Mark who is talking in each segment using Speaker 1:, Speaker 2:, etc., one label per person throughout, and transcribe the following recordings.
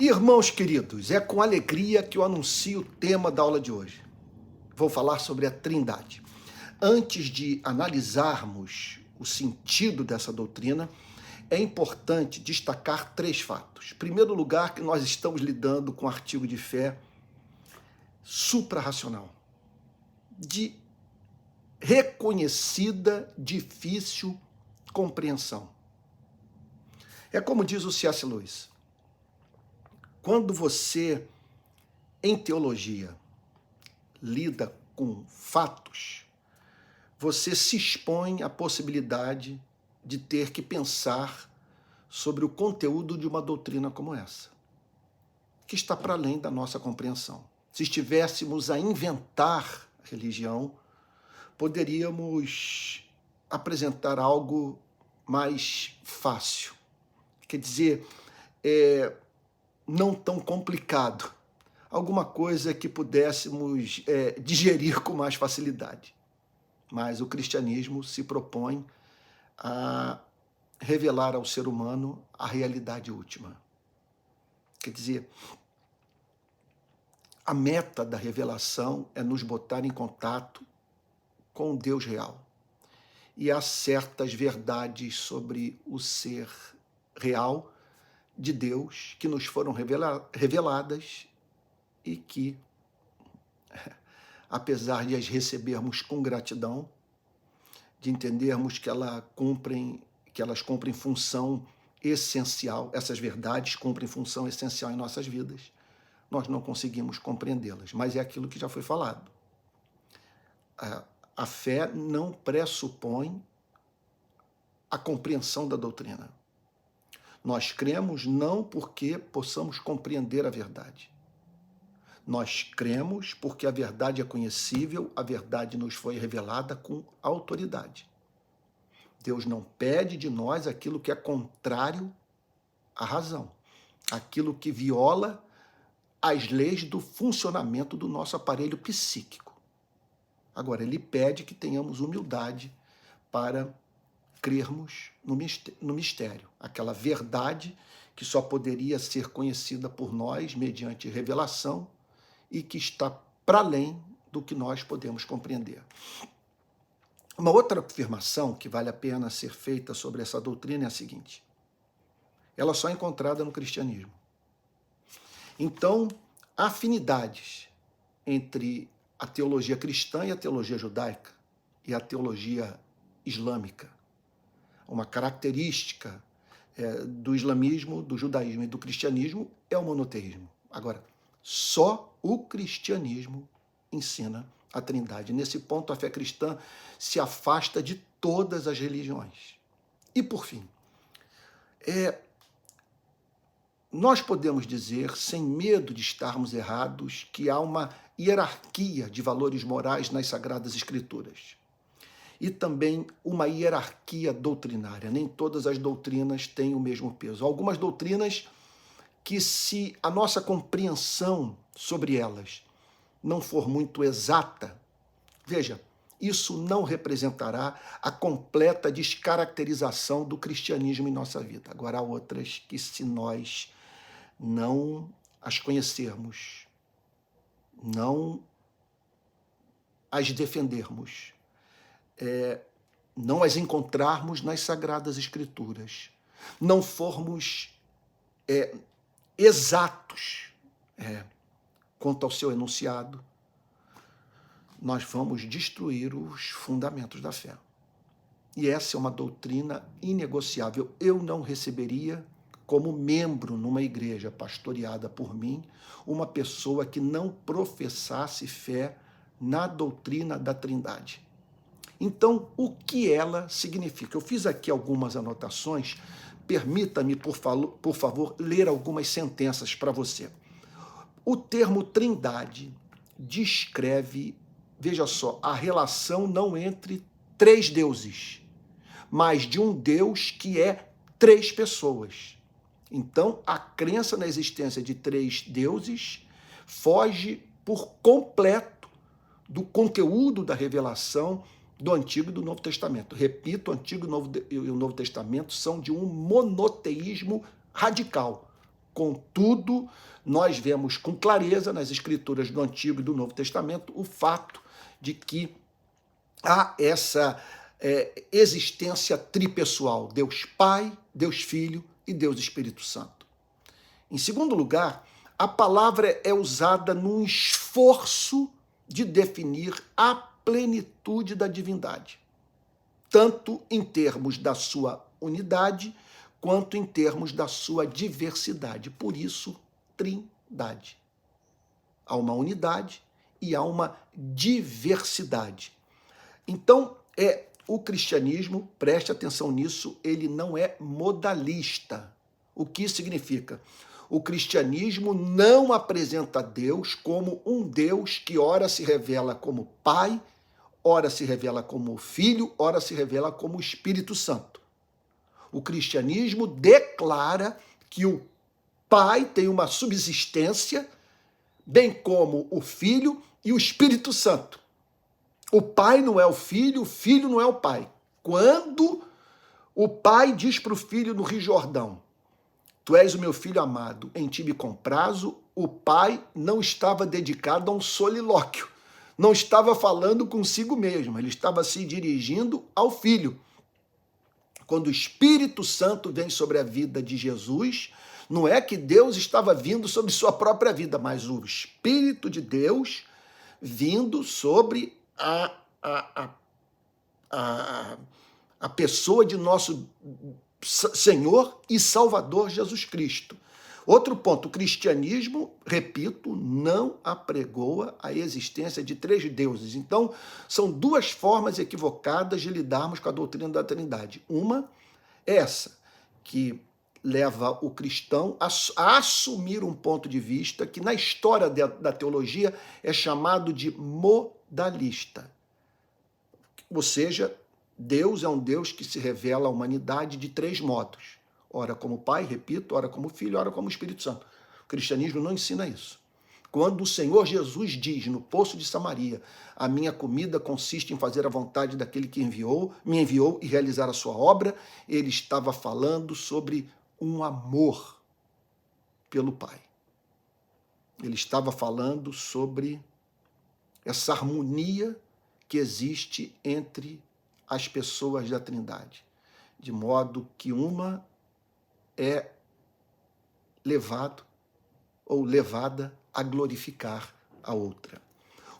Speaker 1: Irmãos queridos, é com alegria que eu anuncio o tema da aula de hoje. Vou falar sobre a Trindade. Antes de analisarmos o sentido dessa doutrina, é importante destacar 3 fatos. Em primeiro lugar, que nós estamos lidando com um artigo de fé suprarracional, de reconhecida, difícil compreensão. É como diz o C.S. Lewis: quando você, em teologia, lida com fatos, você se expõe à possibilidade de ter que pensar sobre o conteúdo de uma doutrina como essa, que está para além da nossa compreensão. Se estivéssemos a inventar religião, poderíamos apresentar algo mais fácil, quer dizer, não tão complicado, alguma coisa que pudéssemos digerir com mais facilidade. Mas o cristianismo se propõe a revelar ao ser humano a realidade última. Quer dizer, a meta da revelação é nos botar em contato com o Deus real. E há certas verdades sobre o ser real de Deus que nos foram reveladas e que, apesar de as recebermos com gratidão, de entendermos que elas cumprem função essencial, essas verdades cumprem função essencial em nossas vidas, nós não conseguimos compreendê-las. Mas é aquilo que já foi falado. A fé não pressupõe a compreensão da doutrina. Nós cremos não porque possamos compreender a verdade. Nós cremos porque a verdade é conhecível, a verdade nos foi revelada com autoridade. Deus não pede de nós aquilo que é contrário à razão, aquilo que viola as leis do funcionamento do nosso aparelho psíquico. Agora, Ele pede que tenhamos humildade para crermos no mistério, aquela verdade que só poderia ser conhecida por nós mediante revelação e que está para além do que nós podemos compreender. Uma outra afirmação que vale a pena ser feita sobre essa doutrina é a seguinte: ela só é encontrada no cristianismo. Então, há afinidades entre a teologia cristã e a teologia judaica e a teologia islâmica. Uma característica do islamismo, do judaísmo e do cristianismo é o monoteísmo. Agora, só o cristianismo ensina a Trindade. Nesse ponto, a fé cristã se afasta de todas as religiões. E, por fim, nós podemos dizer, sem medo de estarmos errados, que há uma hierarquia de valores morais nas Sagradas Escrituras. E também uma hierarquia doutrinária. Nem todas as doutrinas têm o mesmo peso. Algumas doutrinas que, se a nossa compreensão sobre elas não for muito exata, veja, isso não representará a completa descaracterização do cristianismo em nossa vida. Agora, há outras que, se nós não as conhecermos, não as defendermos, não as encontrarmos nas Sagradas Escrituras, não formos exatos quanto ao seu enunciado, nós vamos destruir os fundamentos da fé. E essa é uma doutrina inegociável. Eu não receberia como membro numa igreja pastoreada por mim uma pessoa que não professasse fé na doutrina da Trindade. Então, o que ela significa? Eu fiz aqui algumas anotações. Permita-me, por favor, ler algumas sentenças para você. O termo Trindade descreve, veja só, a relação não entre 3 deuses, mas de um Deus que é 3 pessoas. Então, a crença na existência de 3 deuses foge por completo do conteúdo da revelação do Antigo e do Novo Testamento. Repito, o Antigo e o Novo Testamento são de um monoteísmo radical. Contudo, nós vemos com clareza nas escrituras do Antigo e do Novo Testamento o fato de que há essa existência tripessoal, Deus Pai, Deus Filho e Deus Espírito Santo. Em segundo lugar, a palavra é usada num esforço de definir a plenitude da divindade, tanto em termos da sua unidade, quanto em termos da sua diversidade. Por isso, trindade. Há uma unidade e há uma diversidade. Então, o cristianismo, preste atenção nisso, ele não é modalista. O que significa? O cristianismo não apresenta Deus como um Deus que ora se revela como Pai, ora se revela como Filho, ora se revela como Espírito Santo. O cristianismo declara que o Pai tem uma subsistência, bem como o Filho e o Espírito Santo. O Pai não é o Filho não é o Pai. Quando o Pai diz para o Filho no Rio Jordão, tu és o meu filho amado, em ti me comprazo, o Pai não estava dedicado a um solilóquio, não estava falando consigo mesmo, ele estava se dirigindo ao Filho. Quando o Espírito Santo vem sobre a vida de Jesus, não é que Deus estava vindo sobre sua própria vida, mas o Espírito de Deus vindo sobre a pessoa de nosso Senhor e Salvador Jesus Cristo. Outro ponto, o cristianismo, repito, não apregoa a existência de três deuses. Então, são duas formas equivocadas de lidarmos com a doutrina da Trindade. Uma é essa, que leva o cristão a assumir um ponto de vista que na história da teologia é chamado de modalista. Ou seja, Deus é um Deus que se revela à humanidade de três modos. Ora como Pai, repito, ora como Filho, ora como Espírito Santo. O cristianismo não ensina isso. Quando o Senhor Jesus diz no Poço de Samaria, a minha comida consiste em fazer a vontade daquele que me enviou e realizar a sua obra, ele estava falando sobre um amor pelo Pai. Ele estava falando sobre essa harmonia que existe entre as pessoas da Trindade, de modo que uma é levado ou levada a glorificar a outra.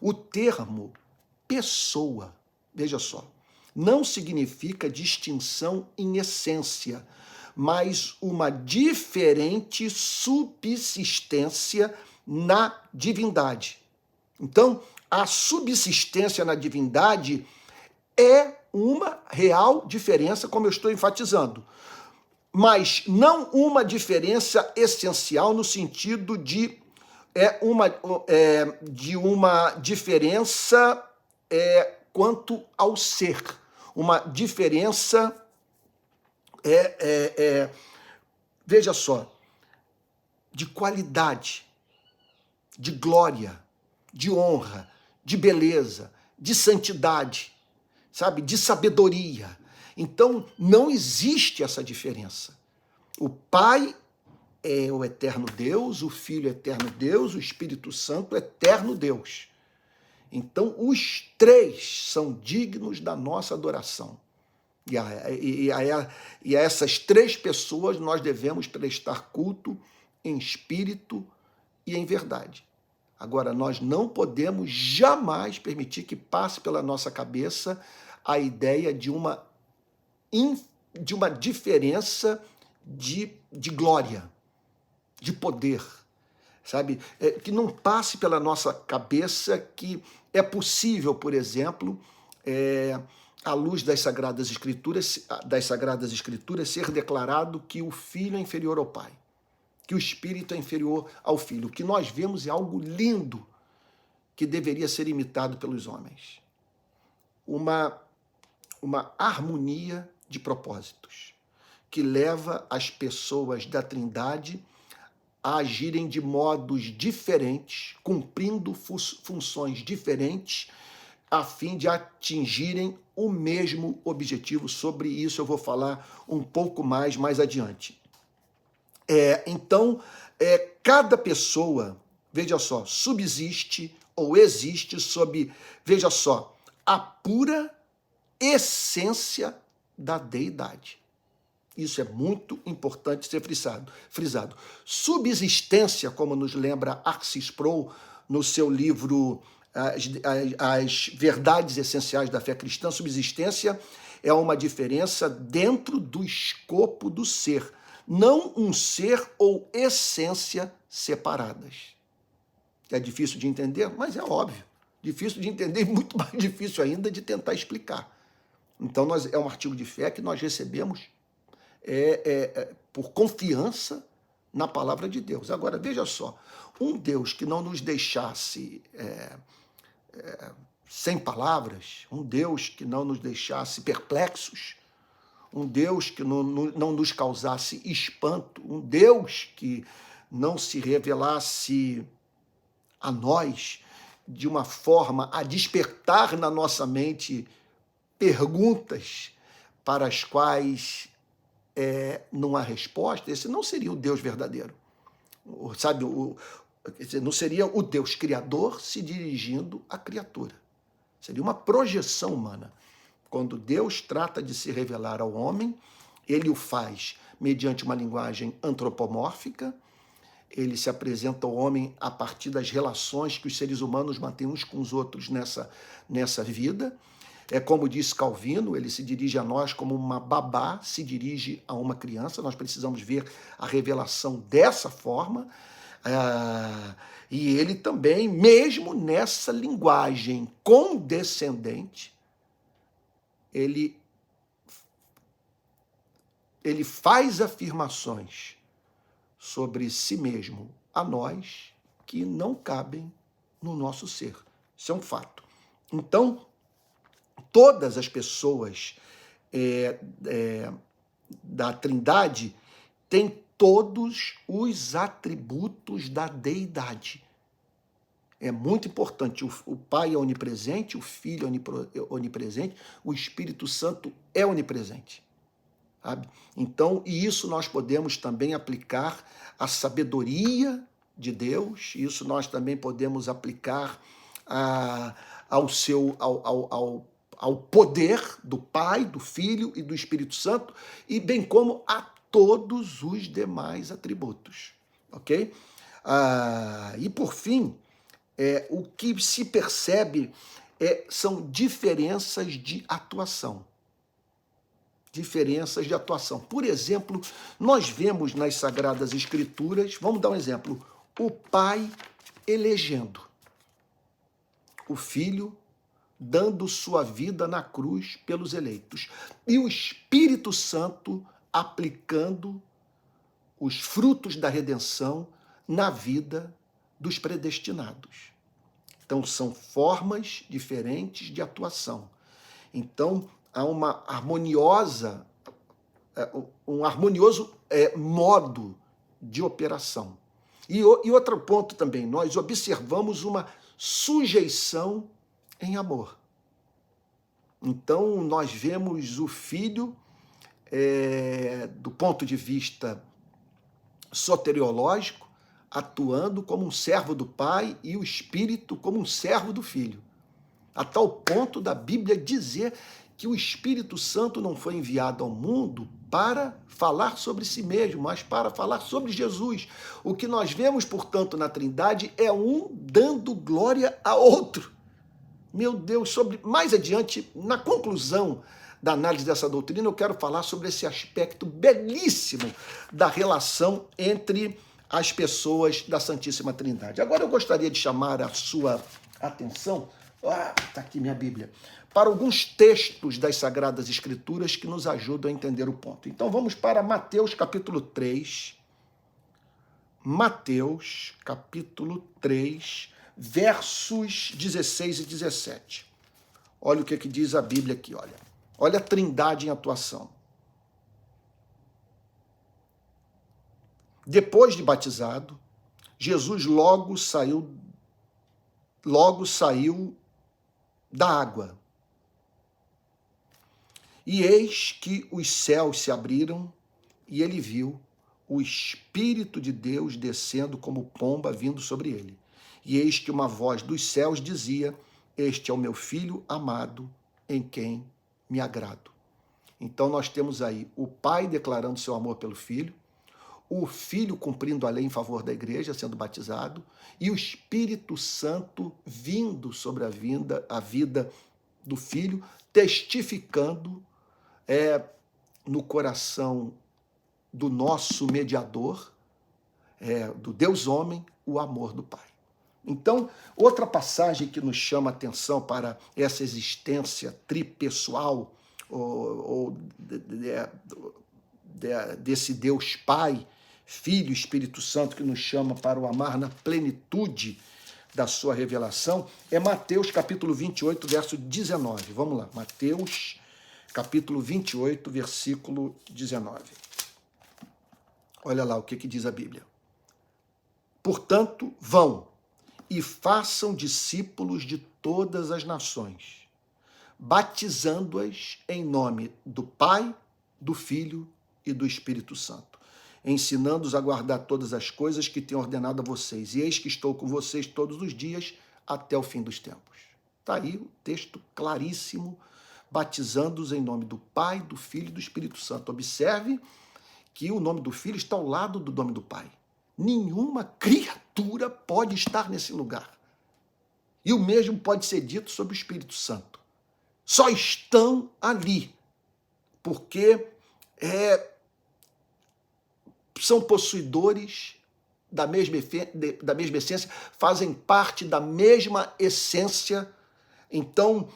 Speaker 1: O termo pessoa, veja só, não significa distinção em essência, mas uma diferente subsistência na divindade. Então, a subsistência na divindade é uma real diferença, como eu estou enfatizando, mas não uma diferença essencial no sentido de uma diferença quanto ao ser, uma diferença veja só, de qualidade, de glória, de honra, de beleza, de santidade, sabe, de sabedoria. Então, não existe essa diferença. O Pai é o eterno Deus, o Filho é eterno Deus, o Espírito Santo é eterno Deus. Então, os três são dignos da nossa adoração. E a essas três pessoas nós devemos prestar culto em espírito e em verdade. Agora, nós não podemos jamais permitir que passe pela nossa cabeça a ideia de uma diferença de glória, de poder, sabe? Que não passe pela nossa cabeça que é possível, por exemplo, à luz das Sagradas Escrituras, ser declarado que o Filho é inferior ao Pai, que o Espírito é inferior ao Filho. O que nós vemos é algo lindo que deveria ser imitado pelos homens. Uma harmonia de propósitos que leva as pessoas da Trindade a agirem de modos diferentes, cumprindo funções diferentes, a fim de atingirem o mesmo objetivo. Sobre isso eu vou falar um pouco mais adiante. Então, cada pessoa, veja só, subsiste ou existe sob, veja só, a pura essência da deidade. Isso é muito importante ser frisado. Subsistência, como nos lembra Arcis Sproul no seu livro As Verdades Essenciais da Fé Cristã, subsistência é uma diferença dentro do escopo do ser, não um ser ou essência separadas. É difícil de entender, mas é óbvio. Difícil de entender e muito mais difícil ainda de tentar explicar. Então, é um artigo de fé que nós recebemos por confiança na palavra de Deus. Agora, veja só, um Deus que não nos deixasse sem palavras, um Deus que não nos deixasse perplexos, um Deus que não nos causasse espanto, um Deus que não se revelasse a nós de uma forma a despertar na nossa mente perguntas para as quais não há resposta, esse não seria o Deus verdadeiro. Sabe, não seria o Deus criador se dirigindo à criatura. Seria uma projeção humana. Quando Deus trata de se revelar ao homem, ele o faz mediante uma linguagem antropomórfica, ele se apresenta ao homem a partir das relações que os seres humanos mantêm uns com os outros nessa vida. Como disse Calvino, ele se dirige a nós como uma babá se dirige a uma criança. Nós precisamos ver a revelação dessa forma. E ele também, mesmo nessa linguagem condescendente, ele faz afirmações sobre si mesmo a nós que não cabem no nosso ser. Isso é um fato. Então, todas as pessoas da Trindade têm todos os atributos da deidade. É muito importante. O Pai é onipresente, o Filho é onipresente, o Espírito Santo é onipresente. Sabe? Então, e isso nós podemos também aplicar à sabedoria de Deus, isso nós também podemos aplicar ao poder do Pai, do Filho e do Espírito Santo, e bem como a todos os demais atributos. Ok? E por fim, o que se percebe são diferenças de atuação. Diferenças de atuação. Por exemplo, nós vemos nas Sagradas Escrituras, vamos dar um exemplo, o Pai elegendo, o Filho dando sua vida na cruz pelos eleitos, e o Espírito Santo aplicando os frutos da redenção na vida dos predestinados. Então, são formas diferentes de atuação. Então, há um harmonioso modo de operação. E outro ponto também, nós observamos uma sujeição em amor. Então, nós vemos o Filho, do ponto de vista soteriológico, atuando como um servo do Pai e o Espírito como um servo do Filho. A tal ponto da Bíblia dizer que o Espírito Santo não foi enviado ao mundo para falar sobre si mesmo, mas para falar sobre Jesus. O que nós vemos, portanto, na Trindade é um dando glória a outro. Meu Deus, mais adiante, na conclusão da análise dessa doutrina, eu quero falar sobre esse aspecto belíssimo da relação entre as pessoas da Santíssima Trindade. Agora eu gostaria de chamar a sua atenção, está aqui minha Bíblia, para alguns textos das Sagradas Escrituras que nos ajudam a entender o ponto. Então vamos para Mateus capítulo 3, Mateus capítulo 3, versos 16 e 17. Olha o que diz a Bíblia aqui, olha. Olha a Trindade em atuação. Depois de batizado, Jesus logo saiu da água. E eis que os céus se abriram e ele viu o Espírito de Deus descendo como pomba vindo sobre ele. E eis que uma voz dos céus dizia: este é o meu filho amado, em quem me agrado. Então nós temos aí o Pai declarando seu amor pelo Filho, o Filho cumprindo a lei em favor da igreja, sendo batizado, e o Espírito Santo vindo sobre a vida do Filho, testificando no coração do nosso mediador, do Deus homem, o amor do Pai. Então, outra passagem que nos chama a atenção para essa existência tripessoal, desse Deus Pai, Filho e Espírito Santo, que nos chama para o amar na plenitude da sua revelação, é Mateus capítulo 28, verso 19. Vamos lá, Mateus capítulo 28, versículo 19. Olha lá o que diz a Bíblia. Portanto, vão e façam discípulos de todas as nações, batizando-as em nome do Pai, do Filho e do Espírito Santo, ensinando-os a guardar todas as coisas que tenho ordenado a vocês. E eis que estou com vocês todos os dias até o fim dos tempos. Está aí o texto claríssimo, batizando-os em nome do Pai, do Filho e do Espírito Santo. Observe que o nome do Filho está ao lado do nome do Pai. Nenhuma criatura pode estar nesse lugar. E o mesmo pode ser dito sobre o Espírito Santo. Só estão ali, porque são possuidores da mesma essência, fazem parte da mesma essência. Então,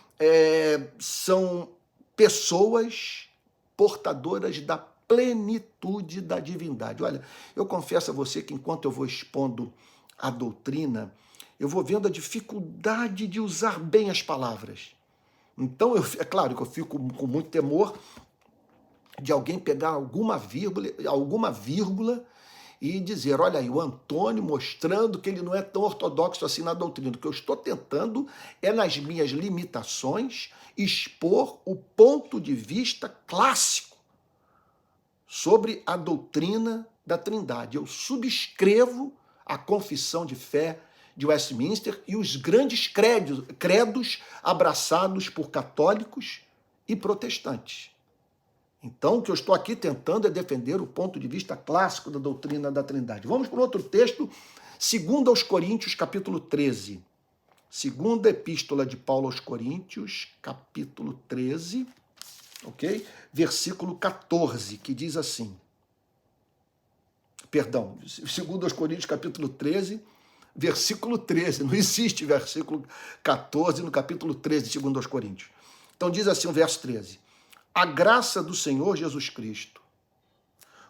Speaker 1: são pessoas portadoras da plenitude da divindade. Olha, eu confesso a você que enquanto eu vou expondo a doutrina, eu vou vendo a dificuldade de usar bem as palavras. Então, é claro que eu fico com muito temor de alguém pegar alguma vírgula e dizer, olha aí, o Antônio mostrando que ele não é tão ortodoxo assim na doutrina. O que eu estou tentando é, nas minhas limitações, expor o ponto de vista clássico sobre a doutrina da Trindade. Eu subscrevo a confissão de fé de Westminster e os grandes credos abraçados por católicos e protestantes. Então, o que eu estou aqui tentando é defender o ponto de vista clássico da doutrina da Trindade. Vamos para outro texto, 2 aos Coríntios, capítulo 13. Segunda epístola de Paulo aos Coríntios, capítulo 13, ok? Versículo 14, que diz assim. Perdão, 2 aos Coríntios, capítulo 13, versículo 13. Não existe versículo 14 no capítulo 13 de 2 aos Coríntios. Então diz assim o verso 13. A graça do Senhor Jesus Cristo,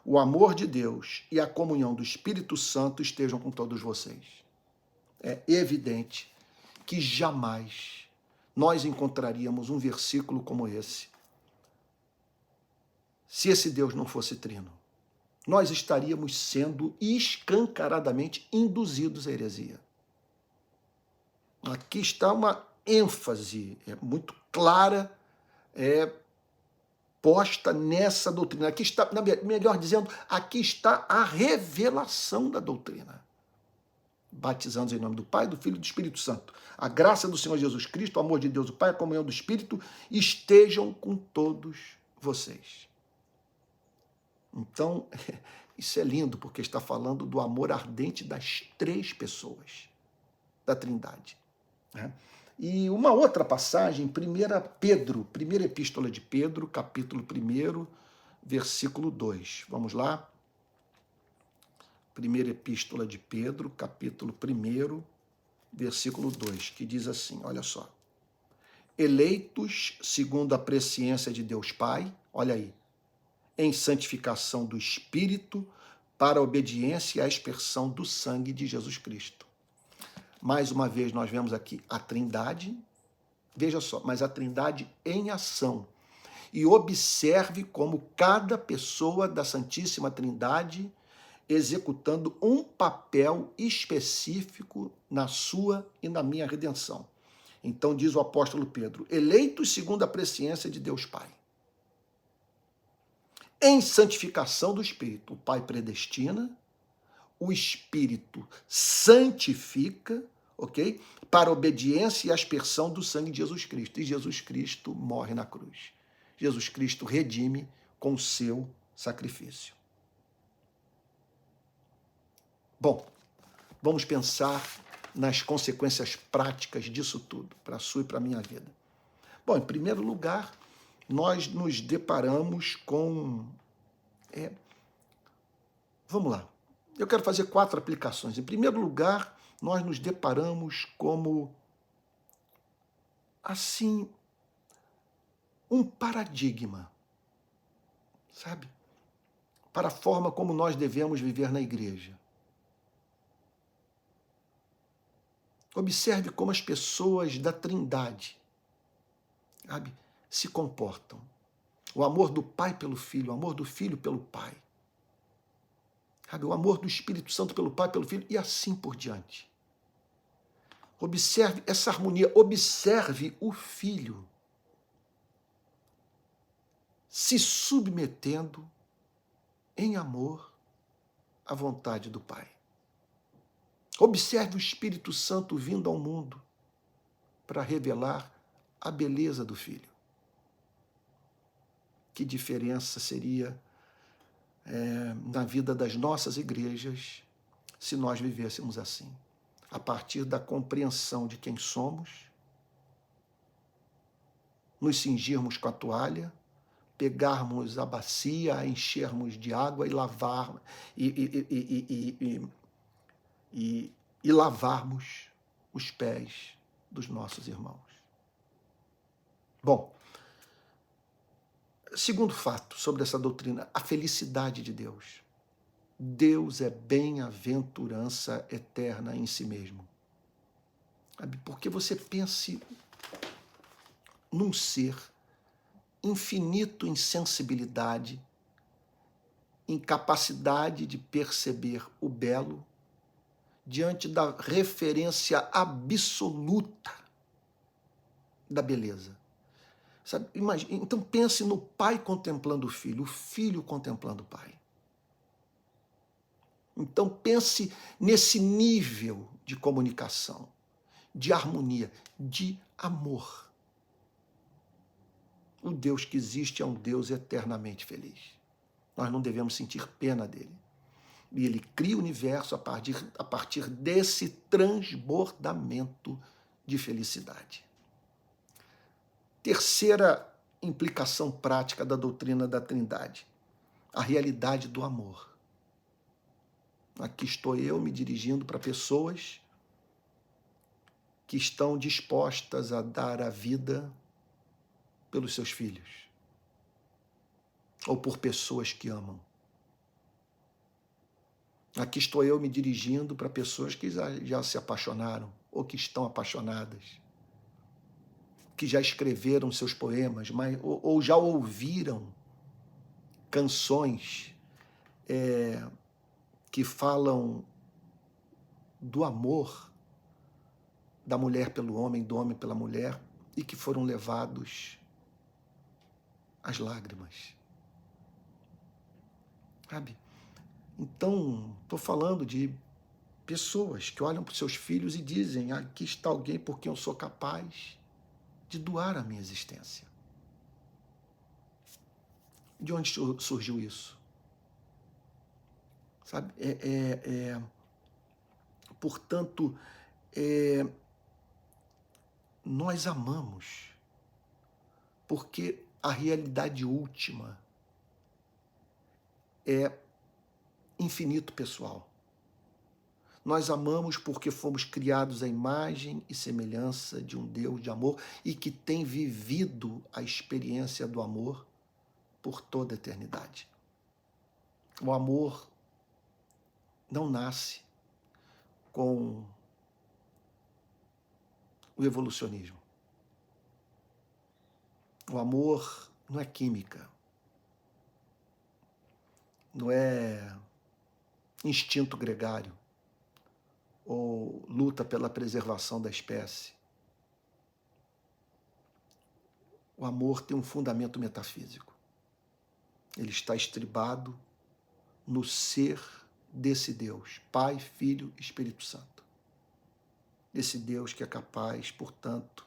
Speaker 1: o amor de Deus e a comunhão do Espírito Santo estejam com todos vocês. É evidente que jamais nós encontraríamos um versículo como esse se esse Deus não fosse trino. Nós estaríamos sendo escancaradamente induzidos à heresia. Aqui está uma ênfase muito clara, posta nessa doutrina. Aqui está, melhor dizendo, aqui está a revelação da doutrina. Batizando-os em nome do Pai, do Filho e do Espírito Santo. A graça do Senhor Jesus Cristo, o amor de Deus, o Pai, a comunhão do Espírito, estejam com todos vocês. Então, isso é lindo, porque está falando do amor ardente das três pessoas da Trindade. Né? E uma outra passagem, 1 Pedro, primeira epístola de Pedro, capítulo 1, versículo 2. Vamos lá? Primeira epístola de Pedro, capítulo 1, versículo 2, que diz assim, olha só. Eleitos segundo a presciência de Deus Pai, olha aí, em santificação do Espírito, para a obediência e a aspersão do sangue de Jesus Cristo. Mais uma vez, nós vemos aqui a Trindade, veja só, mas a Trindade em ação. E observe como cada pessoa da Santíssima Trindade executando um papel específico na sua e na minha redenção. Então diz o apóstolo Pedro, eleitos segundo a presciência de Deus Pai, em santificação do Espírito. O Pai predestina, o Espírito santifica, ok? Para obediência e aspersão do sangue de Jesus Cristo. E Jesus Cristo morre na cruz. Jesus Cristo redime com o seu sacrifício. Bom, vamos pensar nas consequências práticas disso tudo, para a sua e para a minha vida. Bom, em primeiro lugar, nós nos deparamos com... vamos lá. Eu quero fazer 4 aplicações. Em primeiro lugar, nós nos deparamos como, assim, um paradigma, sabe? Para a forma como nós devemos viver na igreja. Observe como as pessoas da Trindade, sabe, se comportam. O amor do Pai pelo Filho, o amor do Filho pelo Pai. Sabe, o amor do Espírito Santo pelo Pai, pelo Filho, e assim por diante. Observe essa harmonia, observe o Filho se submetendo em amor à vontade do Pai. Observe o Espírito Santo vindo ao mundo para revelar a beleza do Filho. Que diferença seria na vida das nossas igrejas se nós vivêssemos assim, a partir da compreensão de quem somos, nos cingirmos com a toalha, pegarmos a bacia, a enchermos de água e lavar e lavarmos os pés dos nossos irmãos. Bom, segundo fato sobre essa doutrina, a felicidade de Deus. Deus é bem-aventurança eterna em si mesmo. Porque você pense num ser infinito em sensibilidade, em capacidade de perceber o belo, diante da referência absoluta da beleza. Sabe? Imagina, então pense no pai contemplando o filho contemplando o pai. Então pense nesse nível de comunicação, de harmonia, de amor. O Deus que existe é um Deus eternamente feliz. Nós não devemos sentir pena dele. E ele cria o universo a partir desse transbordamento de felicidade. Terceira implicação prática da doutrina da Trindade, a realidade do amor. Aqui estou eu me dirigindo para pessoas que estão dispostas a dar a vida pelos seus filhos, ou por pessoas que amam. Aqui estou eu me dirigindo para pessoas que já se apaixonaram, ou que estão apaixonadas, que já escreveram seus poemas, ou já ouviram canções que falam do amor da mulher pelo homem, do homem pela mulher, e que foram levados às lágrimas. Sabe? Então, estou falando de pessoas que olham para os seus filhos e dizem: aqui está alguém por quem eu sou capaz de doar a minha existência. De onde surgiu isso? Sabe? Portanto, nós amamos porque a realidade última é infinito pessoal. Nós amamos porque fomos criados à imagem e semelhança de um Deus de amor e que tem vivido a experiência do amor por toda a eternidade. O amor não nasce com o evolucionismo. O amor não é química, não é instinto gregário ou luta pela preservação da espécie. O amor tem um fundamento metafísico. Ele está estribado no ser desse Deus, Pai, Filho e Espírito Santo. Esse Deus que é capaz, portanto,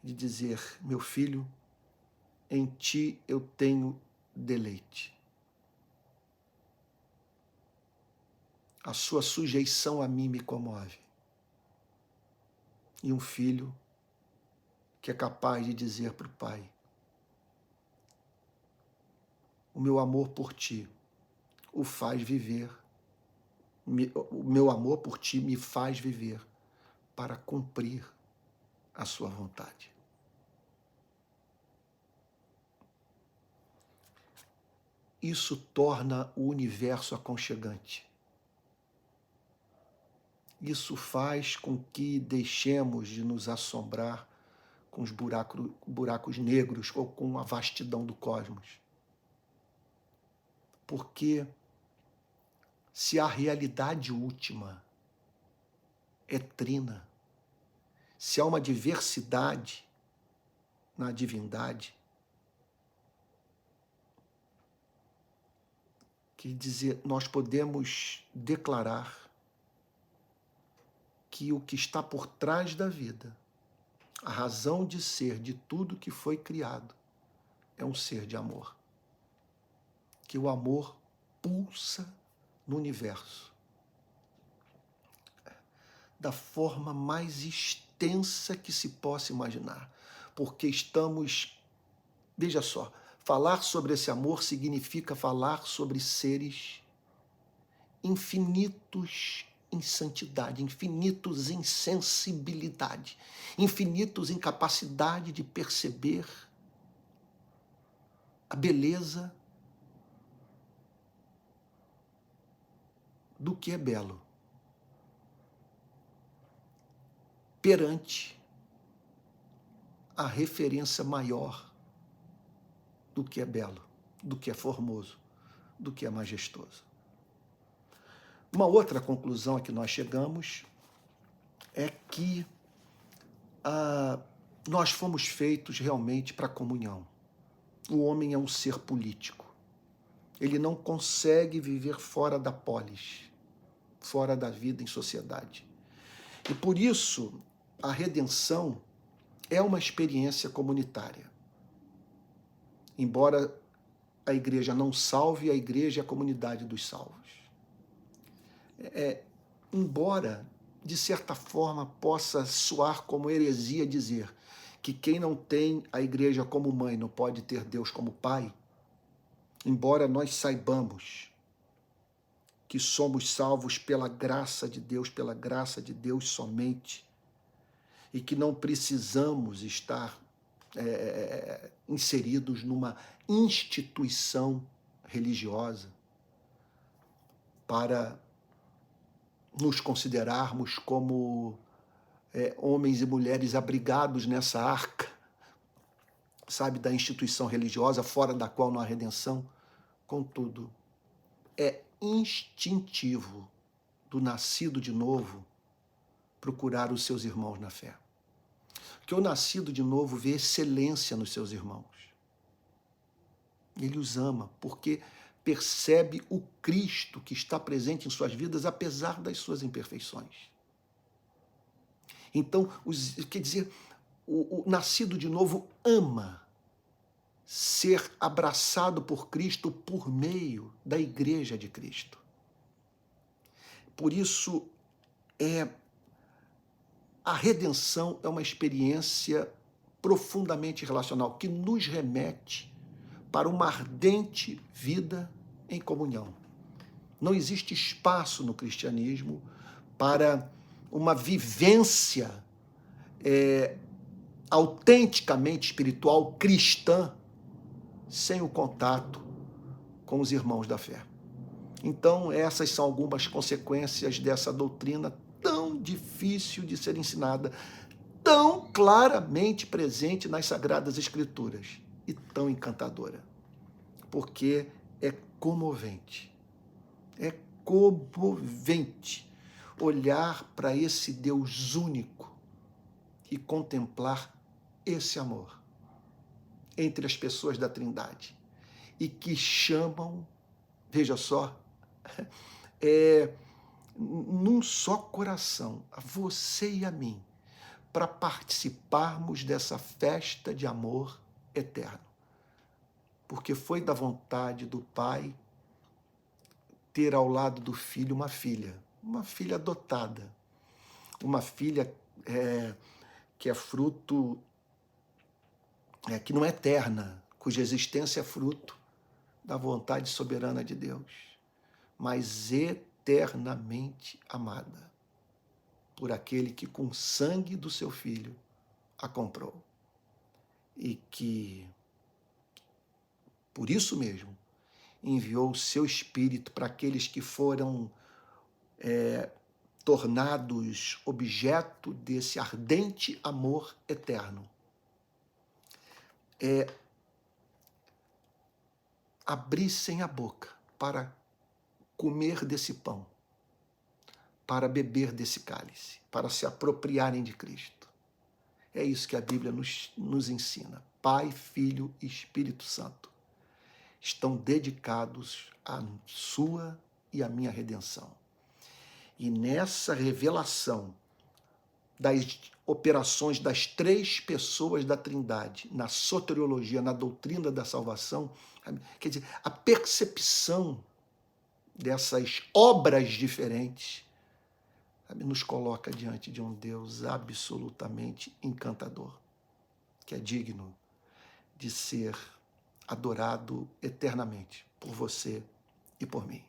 Speaker 1: de dizer: meu filho, em ti eu tenho deleite. A sua sujeição a mim me comove. E um filho que é capaz de dizer para o pai: o meu amor por ti o faz viver, o meu amor por ti me faz viver para cumprir a sua vontade. Isso torna o universo aconchegante. Isso faz com que deixemos de nos assombrar com os buracos negros ou com a vastidão do cosmos. Porque se a realidade última é trina, se há uma diversidade na divindade, quer dizer, nós podemos declarar que o que está por trás da vida, a razão de ser de tudo que foi criado, é um ser de amor. Que o amor pulsa no universo da forma mais extensa que se possa imaginar. Porque estamos, veja só, falar sobre esse amor significa falar sobre seres infinitos em santidade, infinitos em sensibilidade, infinitos em capacidade de perceber a beleza do que é belo perante a referência maior do que é belo, do que é formoso, do que é majestoso. Uma outra conclusão a que nós chegamos é que nós fomos feitos realmente para a comunhão. O homem é um ser político. Ele não consegue viver fora da polis, fora da vida em sociedade. E por isso, a redenção é uma experiência comunitária. Embora a igreja não salve, a igreja é a comunidade dos salvos. Embora, de certa forma, possa soar como heresia dizer que quem não tem a igreja como mãe não pode ter Deus como pai, embora nós saibamos que somos salvos pela graça de Deus somente, e que não precisamos estar inseridos numa instituição religiosa para nos considerarmos como homens e mulheres abrigados nessa arca, sabe, da instituição religiosa, fora da qual não há redenção. Contudo, é instintivo do nascido de novo procurar os seus irmãos na fé. Porque o nascido de novo vê excelência nos seus irmãos. Ele os ama porque percebe o Cristo que está presente em suas vidas, apesar das suas imperfeições. Então, quer dizer, o nascido de novo ama ser abraçado por Cristo por meio da Igreja de Cristo. Por isso, a redenção é uma experiência profundamente relacional, que nos remete para uma ardente vida em comunhão. Não existe espaço no cristianismo para uma vivência autenticamente espiritual cristã sem o contato com os irmãos da fé. Então, essas são algumas consequências dessa doutrina tão difícil de ser ensinada, tão claramente presente nas Sagradas Escrituras e tão encantadora, porque é comovente olhar para esse Deus único e contemplar esse amor entre as pessoas da Trindade. e que chamam, veja só, num só coração, a você e a mim, para participarmos dessa festa de amor eterno. Porque foi da vontade do Pai ter ao lado do filho uma filha adotada, uma filha que é fruto, que não é eterna, cuja existência é fruto da vontade soberana de Deus, mas eternamente amada por aquele que com o sangue do seu filho a comprou. E que, por isso mesmo, enviou o seu Espírito para aqueles que foram tornados objeto desse ardente amor eterno. Abrissem a boca para comer desse pão, para beber desse cálice, para se apropriarem de Cristo. É isso que a Bíblia nos ensina. Pai, Filho e Espírito Santo estão dedicados à sua e à minha redenção. E nessa revelação das operações das três pessoas da Trindade, na soteriologia, na doutrina da salvação, quer dizer, a percepção dessas obras diferentes nos coloca diante de um Deus absolutamente encantador, que é digno de ser adorado eternamente por você e por mim.